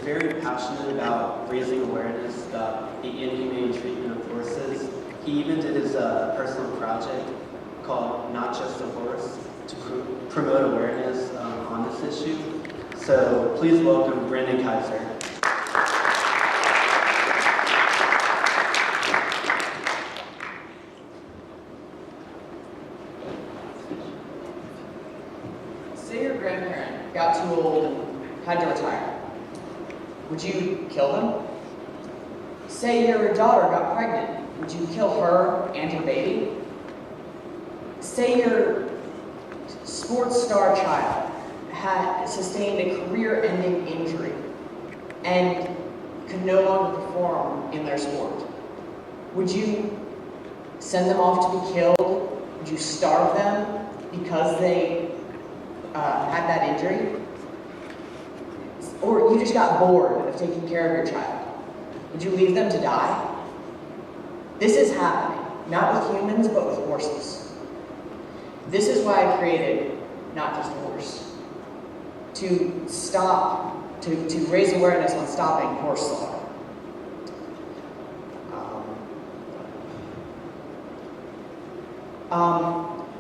very passionate about raising awareness about the inhumane treatment of horses. He even did his personal project called Not Just a Horse to promote awareness on this issue. So please welcome Brandon Kaiser. Say your grandparent got too old and had to retire. Would you kill them? Say your daughter got pregnant. Would you kill her and her baby? Say your sports star child had sustained a career-ending injury and could no longer perform in their sport. Would you send them off to be killed? Would you starve them because they had that injury? Or you just got bored of taking care of your child. Would you leave them to die? This is happening, not with humans, but with horses. This is why I created Not Just a Horse, to stop, to raise awareness on stopping horse slaughter.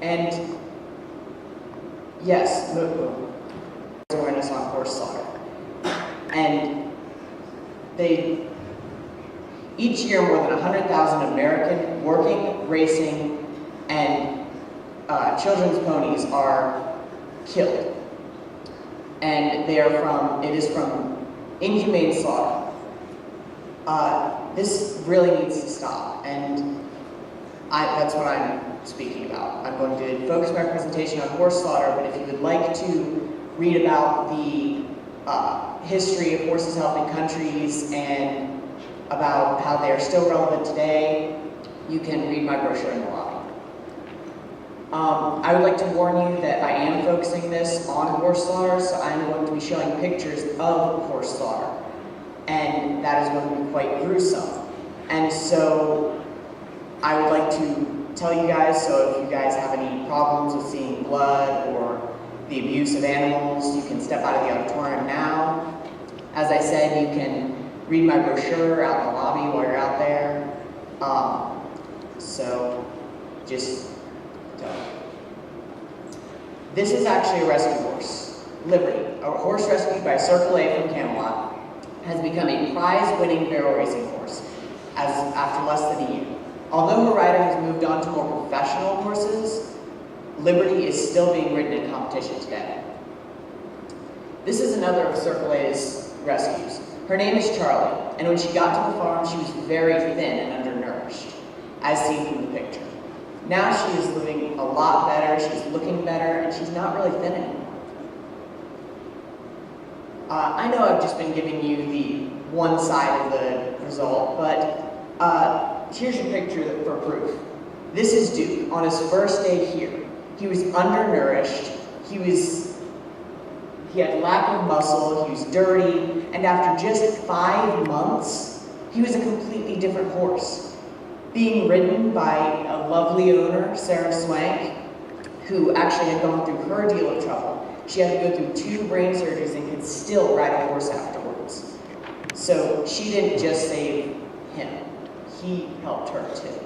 And yes, awareness on horse slaughter. And each year more than 100,000 American working, racing, and children's ponies are killed. And it is from inhumane slaughter. This really needs to stop, and that's what I'm speaking about. I'm going to focus my presentation on horse slaughter, but if you would like to read about the history of horses helping countries and about how they are still relevant today, you can read my brochure in the lobby. I would like to warn you that I am focusing this on horse slaughter, so I'm going to be showing pictures of horse slaughter, and that is going to be quite gruesome. And so I would like to tell you guys, so if you guys have any problems with seeing blood or the abuse of animals, you can step out of the auditorium now. As I said, you can read my brochure out in the lobby while you're out there. So just tell you. This is actually a rescue horse, Liberty, a horse rescued by Circle A from Camelot, has become a prize-winning barrel racing horse after less than a year. Although her rider has moved on to more professional horses, Liberty is still being ridden in competition today. This is another of Circle A's rescues. Her name is Charlie, and when she got to the farm, she was very thin and undernourished, as seen from the picture. Now she is living a lot better, she's looking better, and she's not really thin anymore. I know I've just been giving you the one side of the result, but here's your picture for proof. This is Duke on his first day here. He was undernourished, he had lack of muscle, he was dirty, and after just 5 months, he was a completely different horse. Being ridden by a lovely owner, Sarah Swank, who actually had gone through her deal of trouble. She had to go through 2 brain surgeries and could still ride a horse afterwards. So she didn't just save him, he helped her too.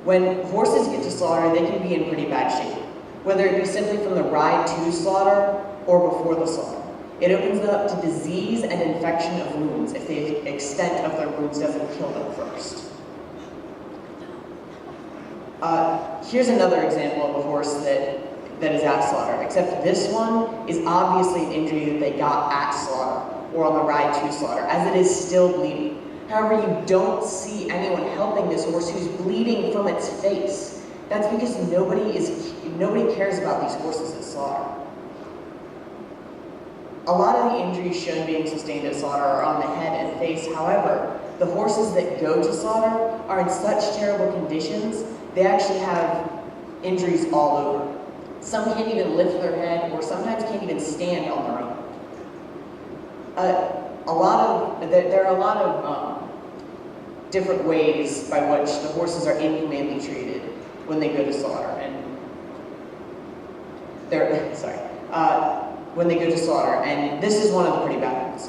When horses get to slaughter, they can be in pretty bad shape, whether it be simply from the ride to slaughter or before the slaughter. It opens up to disease and infection of wounds if the extent of their wounds doesn't kill them first. Here's another example of a horse that is at slaughter, except this one is obviously an injury that they got at slaughter or on the ride to slaughter, as it is still bleeding. However, you don't see anyone helping this horse who's bleeding from its face. That's because nobody cares about these horses at slaughter. A lot of the injuries shown being sustained at slaughter are on the head and face. However, the horses that go to slaughter are in such terrible conditions, they actually have injuries all over. Some can't even lift their head, or sometimes can't even stand on their own. There are a lot of different ways by which the horses are inhumanely treated when they go to slaughter. And when they go to slaughter, and this is one of the pretty bad ones.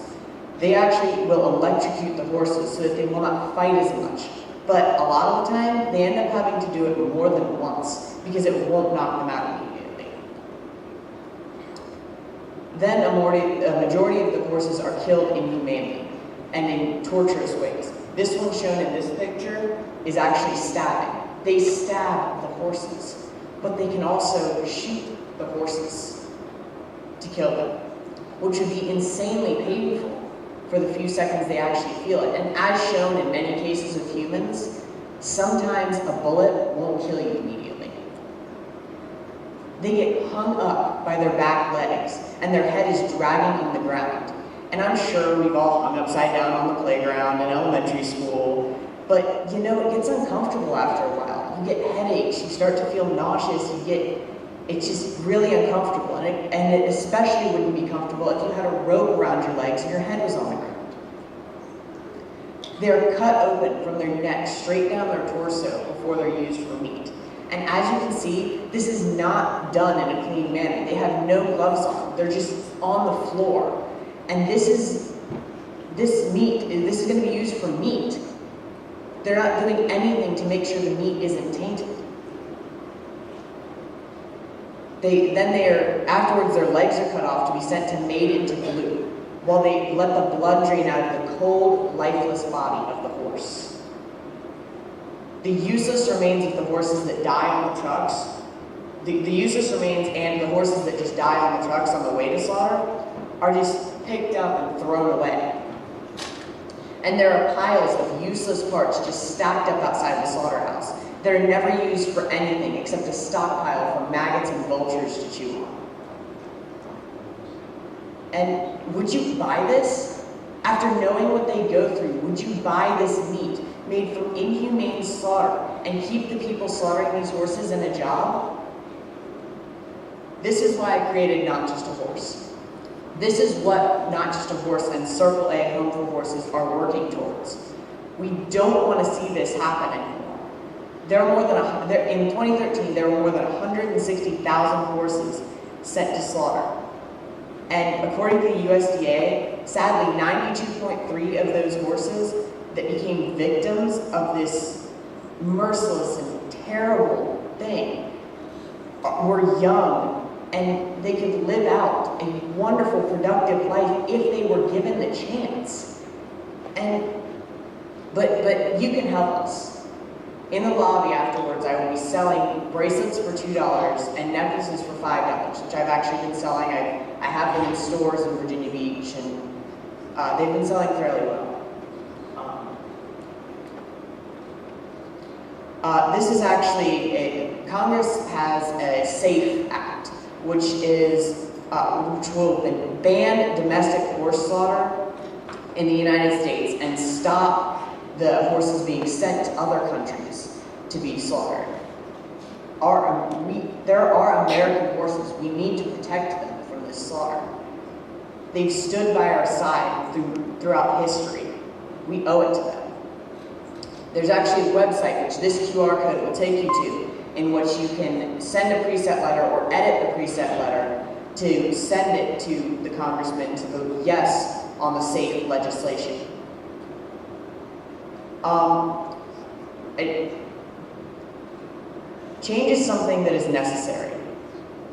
They actually will electrocute the horses so that they will not fight as much. But a lot of the time, they end up having to do it more than once because it won't knock them out immediately. Then a majority of the horses are killed inhumanely and in torturous ways. This one shown in this picture is actually stabbing. They stab the horses, but they can also shoot the horses to kill them, which would be insanely painful for the few seconds they actually feel it. And as shown in many cases of humans, sometimes a bullet won't kill you immediately. They get hung up by their back legs, and their head is dragging on the ground. And I'm sure we've all hung upside down on the playground in elementary school, but you know, it gets uncomfortable after a while. You get headaches, you start to feel nauseous, it's just really uncomfortable. And it especially wouldn't be comfortable if you had a rope around your legs and your head was on the ground. They're cut open from their neck straight down their torso before they're used for meat. And as you can see, this is not done in a clean manner. They have no gloves on. They're just on the floor. And this is going to be used for meat. They're not doing anything to make sure the meat isn't tainted. Afterwards their legs are cut off to be sent to made into glue, while they let the blood drain out of the cold, lifeless body of the horse. The useless remains of the horses that die on the trucks, the useless remains and the horses that just die on the trucks on the way to slaughter are just picked up and thrown away. And there are piles of useless parts just stacked up outside the slaughterhouse that are never used for anything except a stockpile for maggots and vultures to chew on. And would you buy this? After knowing what they go through, would you buy this meat made from inhumane slaughter and keep the people slaughtering these horses in a job? This is why I created Not Just a Horse. This is what Not Just a Horse and Circle A Home for Horses are working towards. We don't want to see this happen anymore. In 2013, there were more than 160,000 horses sent to slaughter. And according to the USDA, sadly, 92.3 of those horses that became victims of this merciless and terrible thing were young, and they could live out a wonderful, productive life if they were given the chance. But you can help us. In the lobby afterwards, I will be selling bracelets for $2 and necklaces for $5, which I've actually been selling. I have them in stores in Virginia Beach, and they've been selling fairly well. This is actually Congress has a SAFE Act, which will ban domestic horse slaughter in the United States and stop the horses being sent to other countries to be slaughtered. There are American horses. We need to protect them from this slaughter. They've stood by our side throughout history. We owe it to them. There's actually a website which this QR code will take you to, in which you can send a preset letter or edit the preset letter to send it to the congressman to vote yes on the SAFE legislation. Change is something that is necessary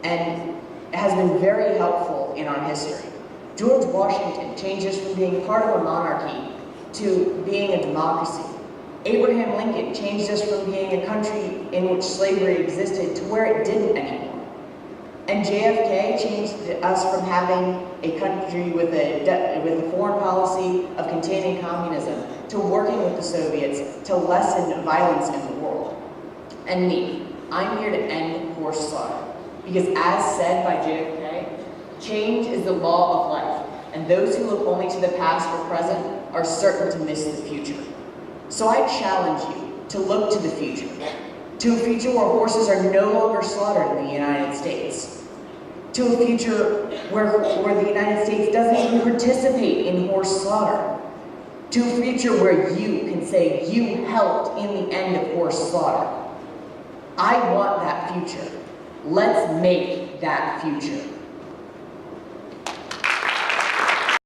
and has been very helpful in our history. George Washington changed us from being part of a monarchy to being a democracy. Abraham Lincoln changed us from being a country in which slavery existed to where it didn't anymore. And JFK changed us from having a country with a foreign policy of containing communism to working with the Soviets to lessen violence in the world. And me, I'm here to end horse slaughter. Because as said by JFK, change is the law of life, and those who look only to the past or present are certain to miss the future. So I challenge you to look to the future, to a future where horses are no longer slaughtered in the United States, to a future where the United States doesn't even participate in horse slaughter, to a future where you can say you helped in the end of horse slaughter. I want that future. Let's make that future.